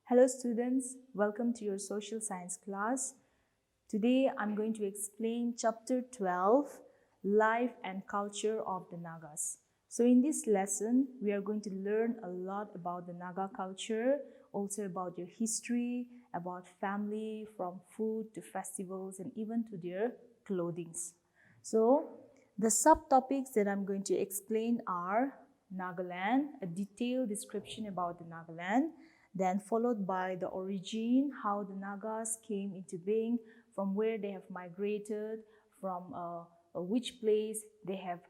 Hello students, welcome to your social science class. Today I'm going to explain chapter 12, Life and Culture of the Nagas. So in this lesson, we are going to learn a lot about the Naga culture, also about their history, about family, from food to festivals and even to their clothings. So the subtopics that I'm going to explain are Nagaland, a detailed description about the Nagaland, then followed by the origin, how the Nagas came into being, from where they have migrated, from which place they have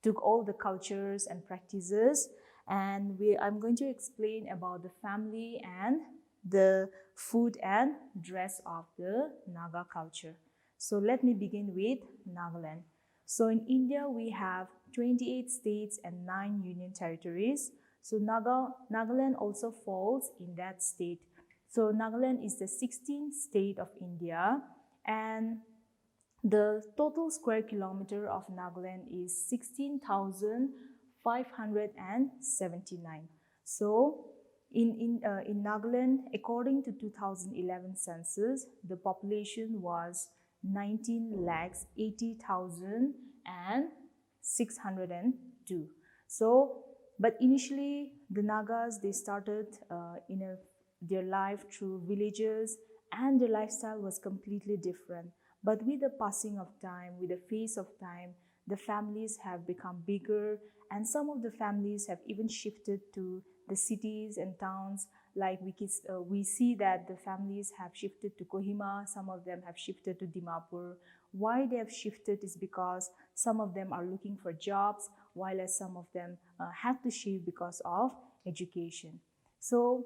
took all the cultures and practices. And I'm going to explain about the family and the food and dress of the Naga culture. So let me begin with Nagaland. So in India, we have 28 states and 9 union territories. So Nagaland also falls in that state. So Nagaland is the 16th state of India, and the total square kilometer of Nagaland is 16,579. So in Nagaland, according to 2011 census, the population was 19,80,602. So, but initially the Nagas, they started their life through villages, and their lifestyle was completely different. But with the passing of time, with the phase of time, the families have become bigger, and some of the families have even shifted to the cities and towns. Like we see that the families have shifted to Kohima, some of them have shifted to Dimapur. Why they have shifted is because some of them are looking for jobs, while as some of them had to shift because of education. So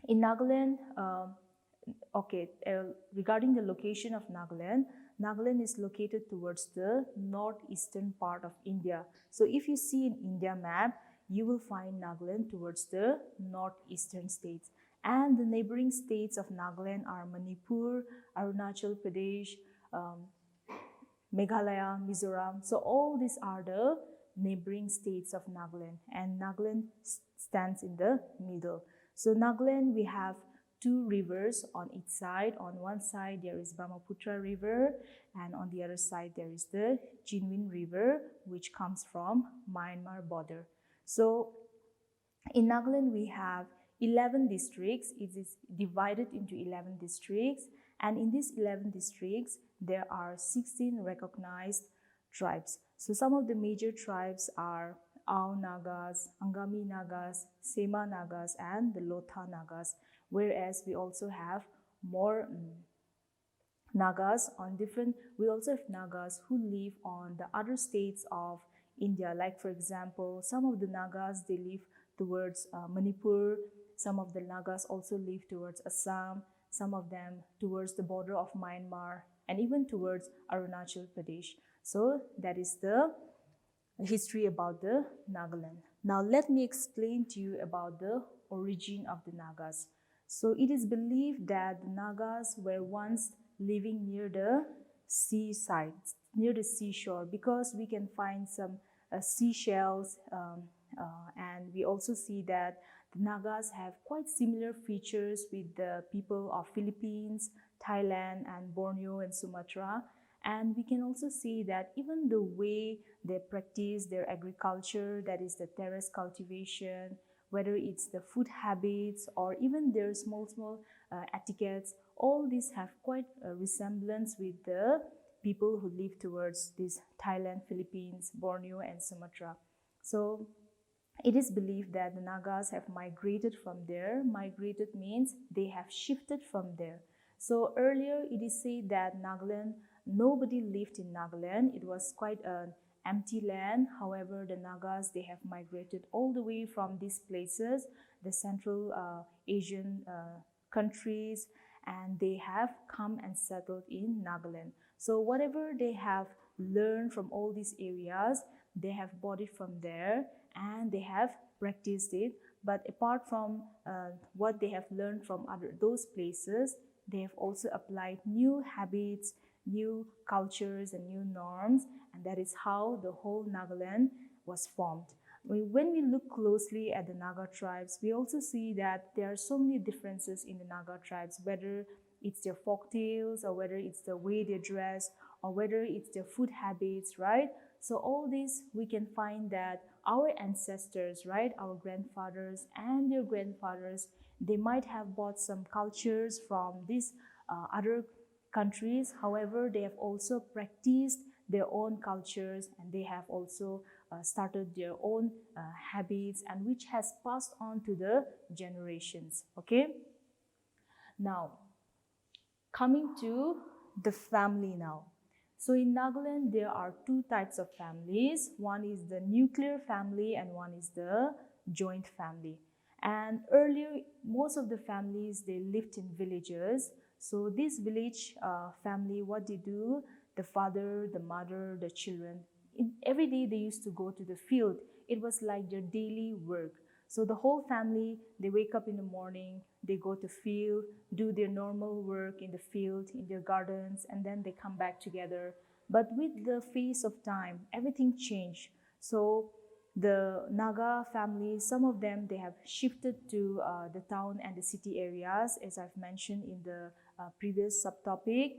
in Nagaland, regarding the location of Nagaland, Nagaland is located towards the northeastern part of India. So if you see an India map, you will find Nagaland towards the northeastern states. And the neighboring states of Nagaland are Manipur, Arunachal Pradesh, Meghalaya, Mizoram. So all these are the neighboring states of Nagaland, and Nagaland stands in the middle. So Nagaland, we have two rivers on each side. On one side there is Brahmaputra River, and on the other side there is the Jinwin River, which comes from Myanmar border. So in Nagaland we have 11 districts. It is divided into 11 districts, and in these 11 districts there are 16 recognized tribes. So some of the major tribes are Ao Nagas, Angami Nagas, Sema Nagas, and the Lotha Nagas, whereas we also have more Nagas on different, we also have Nagas who live on the other states of India. Like for example, some of the Nagas, they live towards Manipur, some of the Nagas also live towards Assam, some of them towards the border of Myanmar, and even towards Arunachal Pradesh. So that is the history about the Nagaland. Now let me explain to you about the origin of the Nagas. So it is believed that the Nagas were once living near the seaside, near the seashore, because we can find some seashells, and we also see that the Nagas have quite similar features with the people of Philippines, Thailand, and Borneo and Sumatra. And we can also see that even the way they practice their agriculture, that is the terrace cultivation, whether it's the food habits or even their small etiquettes, all these have quite a resemblance with the people who live towards this Thailand, Philippines, Borneo, and Sumatra. So it is believed that the Nagas have migrated from there. Migrated means they have shifted from there. So earlier it is said that Nagaland, nobody lived in Nagaland. It was quite an empty land. However, the Nagas, they have migrated all the way from these places, the Central Asian countries, and they have come and settled in Nagaland. So whatever they have learned from all these areas, they have bought it from there and they have practiced it. But apart from what they have learned from those places, they have also applied new habits, new cultures, and new norms, and that is how the whole Nagaland was formed. When we look closely at the Naga tribes, we also see that there are so many differences in the Naga tribes, whether it's their folk tales or whether it's the way they dress or whether it's their food habits, right? So all this we can find that our ancestors, right, our grandfathers and their grandfathers, they might have brought some cultures from these other countries. However, they have also practiced their own cultures and they have also started their own habits, and which has passed on to the generations. Okay, now coming to the family now. So in Nagaland, there are two types of families. One is the nuclear family and one is the joint family. And earlier, most of the families, they lived in villages. So this village family, what they do, the father, the mother, the children, every day they used to go to the field. It was like their daily work. So the whole family, they wake up in the morning, they go to field, do their normal work in the field, in their gardens, and then they come back together. But with the phase of time, everything changed. So the Naga family, some of them, they have shifted to the town and the city areas, as I've mentioned in the previous subtopic.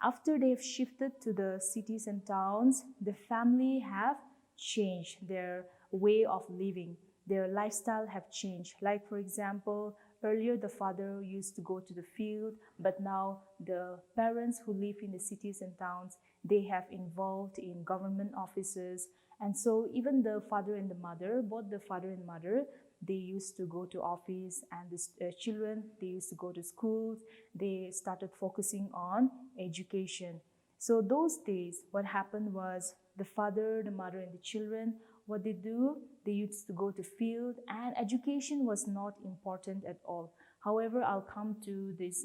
After they've shifted to the cities and towns, the family have changed their way of living. Their lifestyle have changed. Like for example, earlier the father used to go to the field, but now the parents who live in the cities and towns, they have involved in government offices. And so even the father and the mother, both the father and mother, they used to go to office, and the children, they used to go to schools. They started focusing on education. So those days, what happened was the father, the mother, and the children, what they do, they used to go to field, and education was not important at all. However, I'll come to this,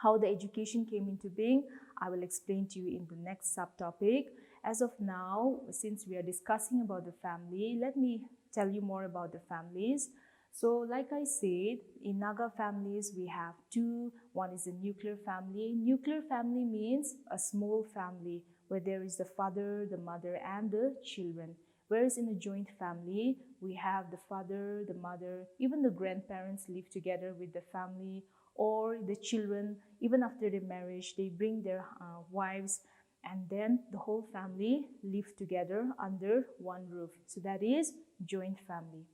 how the education came into being. I will explain to you in the next subtopic. As of now, since we are discussing about the family, let me tell you more about the families. So like I said, in Naga families, we have two. One is a nuclear family. Nuclear family means a small family where there is the father, the mother, and the children. Whereas in a joint family, we have the father, the mother, even the grandparents live together with the family, or the children, even after their marriage, they bring their wives, and then the whole family live together under one roof. So that is joint family.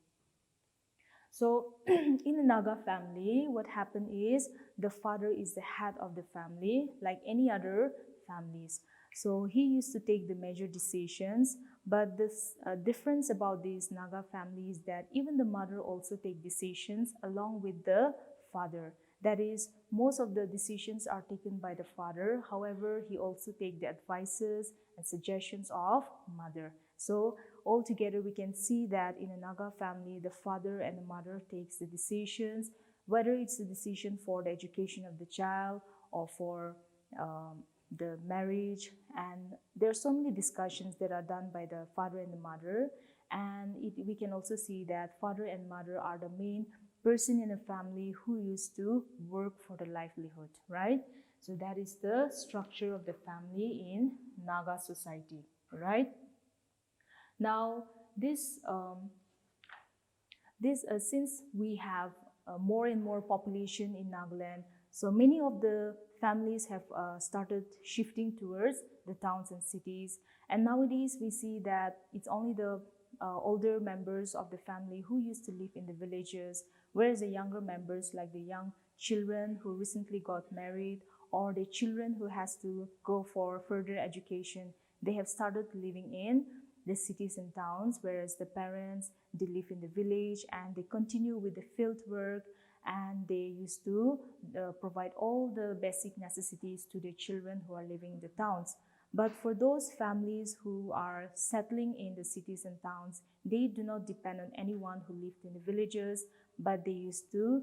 So in the Naga family, what happened is the father is the head of the family, like any other families. So he used to take the major decisions, but this difference about this Naga family is that even the mother also take decisions along with the father. That is, most of the decisions are taken by the father. However, he also take the advices and suggestions of mother. So altogether, we can see that in a Naga family, the father and the mother takes the decisions, whether it's the decision for the education of the child or for the marriage. And there are so many discussions that are done by the father and the mother. And we can also see that father and mother are the main person in a family who used to work for the livelihood, right? So that is the structure of the family in Naga society, right? Now, since we have more and more population in Nagaland, so many of the families have started shifting towards the towns and cities. And nowadays, we see that it's only the older members of the family who used to live in the villages, whereas the younger members, like the young children who recently got married, or the children who has to go for further education, they have started living in the cities and towns, whereas the parents, they live in the village and they continue with the field work, and they used to provide all the basic necessities to their children who are living in the towns. But for those families who are settling in the cities and towns, they do not depend on anyone who lived in the villages, but they used to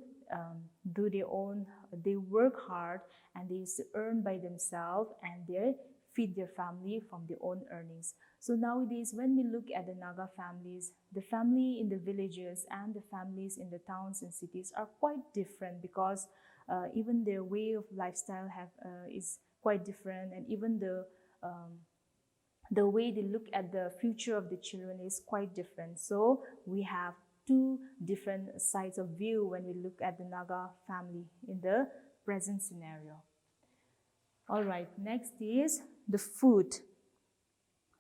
do their own, they work hard and they used to earn by themselves, and they feed their family from their own earnings. So nowadays, when we look at the Naga families, the family in the villages and the families in the towns and cities are quite different, because even their way of lifestyle is quite different, and even the way they look at the future of the children is quite different. So we have two different sides of view when we look at the Naga family in the present scenario. All right, next is the food.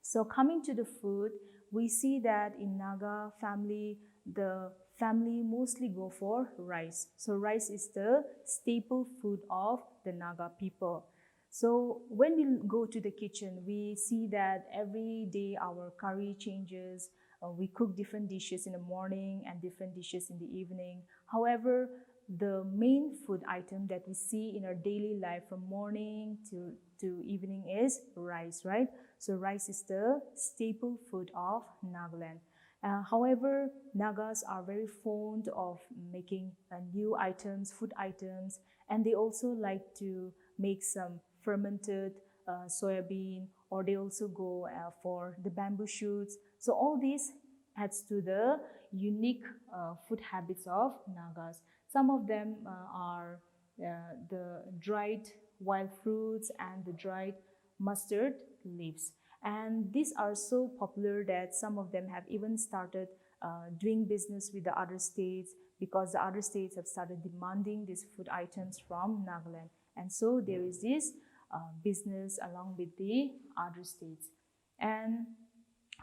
So coming to the food, we see that in Naga family, the family mostly go for rice. So rice is the staple food of the Naga people. So when we go to the kitchen, we see that every day our curry changes. We cook different dishes in the morning and different dishes in the evening. However, the main food item that we see in our daily life from morning to evening is rice, right? So rice is the staple food of Nagaland. However, Nagas are very fond of making new items, food items, and they also like to make some fermented soybean, or they also go for the bamboo shoots. So all this adds to the unique food habits of Nagas. Some of them are the dried wild fruits and the dried mustard leaves. And these are so popular that some of them have even started doing business with the other states, because the other states have started demanding these food items from Nagaland. And so there is this business along with the other states. And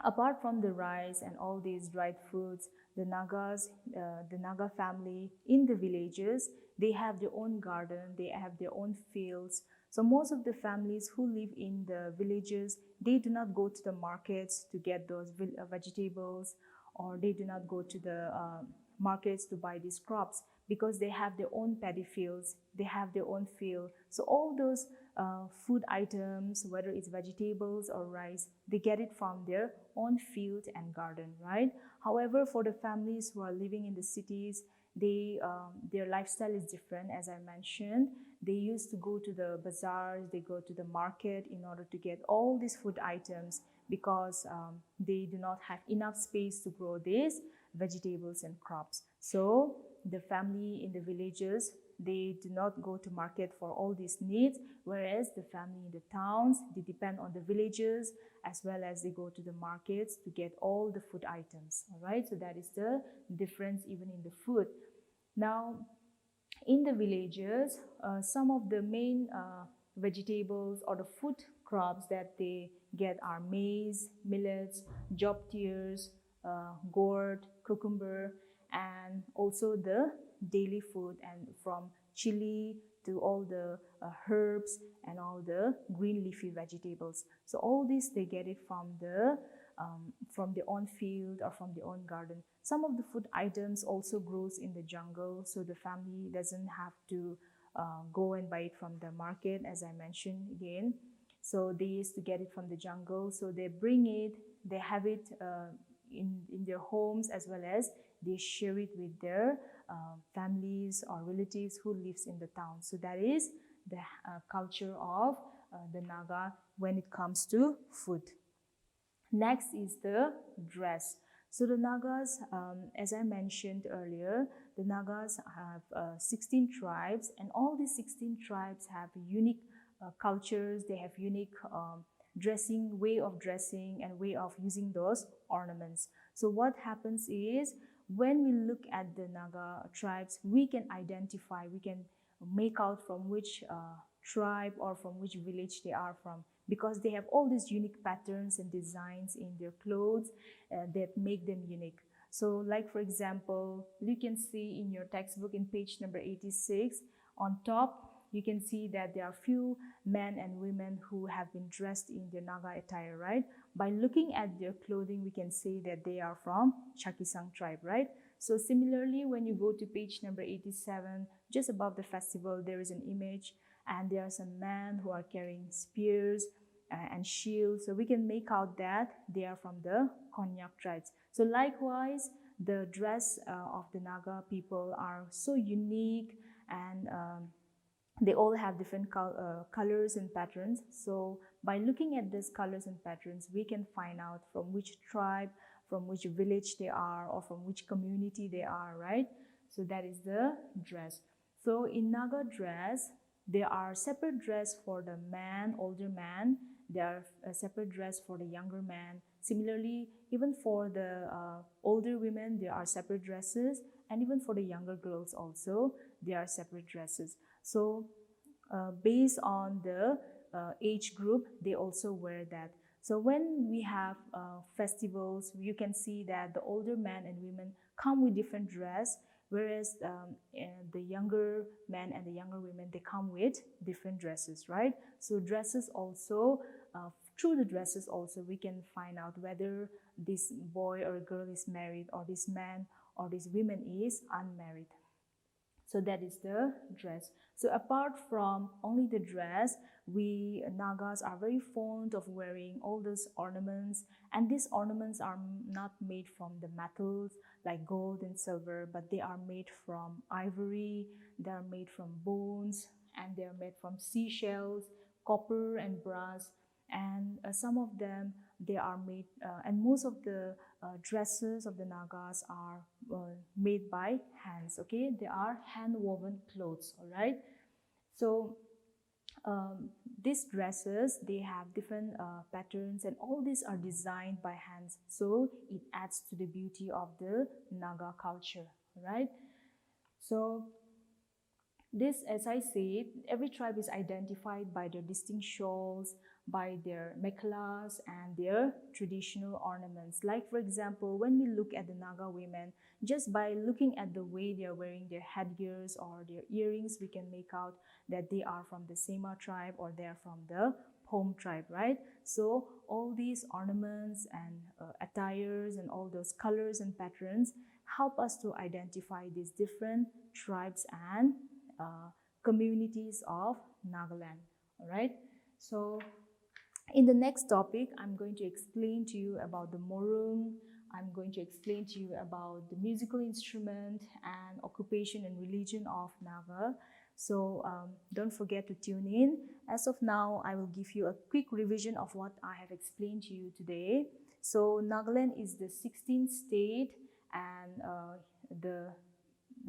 apart from the rice and all these dried foods, the Nagas, the Naga family in the villages, they have their own garden, they have their own fields. So most of the families who live in the villages, they do not go to the markets to get those vegetables, or they do not go to the markets to buy these crops, because they have their own paddy fields, they have their own field. So all those food items, whether it's vegetables or rice, they get it from their own field and garden, right? However, for the families who are living in the cities, their lifestyle is different. As I mentioned, they used to go to the bazaars, they go to the market in order to get all these food items, because they do not have enough space to grow these vegetables and crops. So the family in the villages, they do not go to market for all these needs, whereas the family in the towns, they depend on the villages, as well as they go to the markets to get all the food items. All right, so that is the difference even in the food. Now, in the villages, some of the main vegetables or the food crops that they get are maize, millets, job tears, gourd, cucumber, and also the daily food, and from chili to all the herbs and all the green leafy vegetables. So all this they get it from their own field or from their own garden. Some of the food items also grows in the jungle, so the family doesn't have to go and buy it from the market, as I mentioned again. So they used to get it from the jungle, so they bring it, they have it in their homes, as well as they share it with their families or relatives who lives in the town. So that is the culture of the Naga when it comes to food. Next is the dress. So the Nagas, as I mentioned earlier, the Nagas have 16 tribes, and all these 16 tribes have unique cultures. They have unique way of dressing and way of using those ornaments. So what happens is, when we look at the Naga tribes, we can identify, we can make out from which tribe or from which village they are from, because they have all these unique patterns and designs in their clothes that make them unique. So like, for example, you can see in your textbook in page number 86, on top, you can see that there are few men and women who have been dressed in the Naga attire, right? By looking at their clothing, we can say that they are from Chakisang tribe, right? So similarly, when you go to page number 87, just above the festival, there is an image, and there are some men who are carrying spears and shields. So we can make out that they are from the Konyak tribes. So likewise, the dress of the Naga people are so unique, and they all have different colors and patterns. So by looking at these colors and patterns, we can find out from which tribe, from which village they are, or from which community they are, right? So that is the dress. So in Naga dress, there are separate dress for the man, older man, There are a separate dress for the younger man. Similarly, even for the older women, there are separate dresses, and even for the younger girls also, there are separate dresses. So based on the age group, they also wear that. So when we have festivals, you can see that the older men and women come with different dress, whereas the younger men and the younger women, they come with different dresses, right? So dresses also, through the dresses also, we can find out whether this boy or girl is married, or this man or this woman is unmarried. So that is the dress. So apart from only the dress, we Nagas are very fond of wearing all those ornaments, and these ornaments are not made from the metals like gold and silver, but they are made from ivory, they are made from bones, and they are made from seashells, copper and brass, and some of them they are made, and most of the dresses of the Nagas are made by hands. Okay, they are hand woven clothes. All right, so these dresses, they have different patterns, and all these are designed by hands, so it adds to the beauty of the Naga culture. Right, so this, as I said, every tribe is identified by their distinct shawls, by their mekhalas and their traditional ornaments. Like for example, when we look at the Naga women, just by looking at the way they are wearing their headgears or their earrings, we can make out that they are from the Sema tribe or they are from the Phom tribe, right? So all these ornaments and attires and all those colors and patterns help us to identify these different tribes and communities of Nagaland. All right, so in the next topic, I'm going to explain to you about the morung. I'm going to explain to you about the musical instrument and occupation and religion of Naga. So don't forget to tune in. As of now, I will give you a quick revision of what I have explained to you today. So Nagaland is the 16th state, and the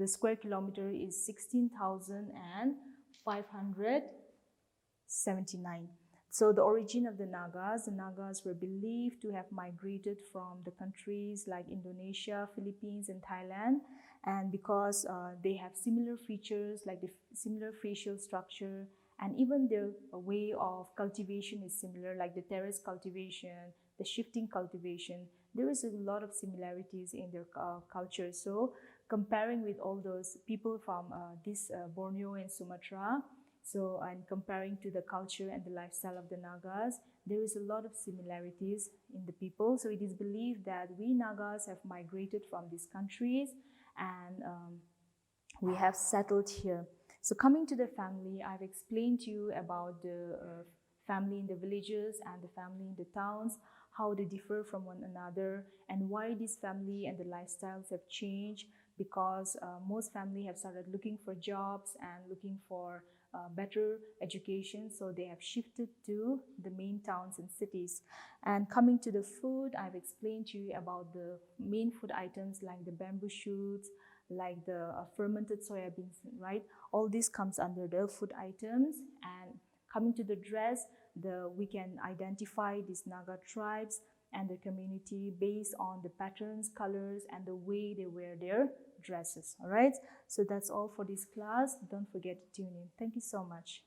square kilometer is 16,579. So the origin of the Nagas were believed to have migrated from the countries like Indonesia, Philippines, and Thailand. And because they have similar features like the similar facial structure, and even their way of cultivation is similar, like the terrace cultivation, the shifting cultivation, there is a lot of similarities in their culture. So comparing with all those people from this Borneo and Sumatra, so and comparing to the culture and the lifestyle of the Nagas, there is a lot of similarities in the people. So it is believed that we Nagas have migrated from these countries, and we have settled here. So coming to the family, I've explained to you about the family in the villages and the family in the towns, how they differ from one another, and why this family and the lifestyles have changed, because most family have started looking for jobs and looking for better education, so they have shifted to the main towns and cities. And coming to the food, I've explained to you about the main food items like the bamboo shoots, like the fermented soya beans, right? All this comes under the food items. And coming to the dress, we can identify these Naga tribes and the community based on the patterns, colors, and the way they wear their dresses. All right, so that's all for this class. Don't forget to tune in. Thank you so much.